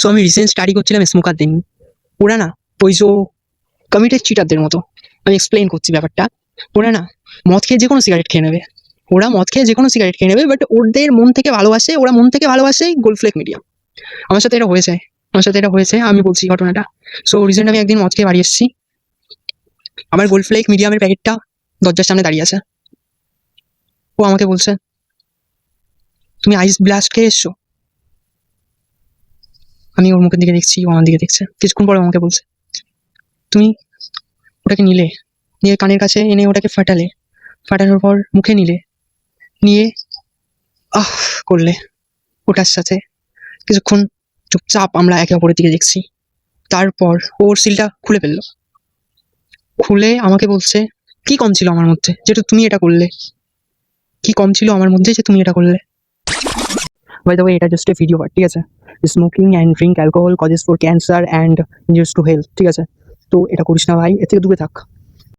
So আমি recent study করছিলাম স্মোকারদের নিয়ে। ওরা না ওই যে কমিটেড চিটারদের মতো। আমি এক্সপ্লেন করছি ব্যাপারটা। ওরা না মদ খেয়ে যে কোনো সিগারেট খেয়ে নেবে, বাট ওদের মন থেকে ভালোবাসে, ওরা মন থেকে ভালোবাসে গোল্ড ফ্লেক মিডিয়াম। আমার সাথে এটা হয়েছে, আমি বলছি ঘটনাটা। সো রিসেন্ট আমি একদিন মদ খেয়ে বাড়ি এসেছি, আমার গোল্ড ফ্লেক মিডিয়ামের প্যাকেটটা দরজার সামনে দাঁড়িয়ে আছে। ও আমাকে বলছে, তুমি আইস ব্লাস্ট খেয়ে এসছো? আমি ওর মুখের দিকে দেখছি, ও আমার দিকে দেখছে। কিছুক্ষণ পরে আমাকে বলছে, তুমি ওটাকে নিয়ে কানের কাছে এনে ওটাকে ফাটানোর পর মুখে নিয়ে আহ করলে। ওটার সাথে কিছুক্ষণ চুপচাপ আমরা একে অপরের দিকে দেখছি। তারপর ওর সিলটা খুলে আমাকে বলছে, কি কম ছিল আমার মধ্যে যেটা তুমি এটা করলে? বাই দ্য ওয়ে, এটা জাস্ট এ ভিডিও পার্ট, ঠিক আছে? Smoking and drink alcohol causes for cancer and ইনজুরিস to health, ঠিক আছে? তো এটা করিস না ভাই, এর থেকে দূরে থাক।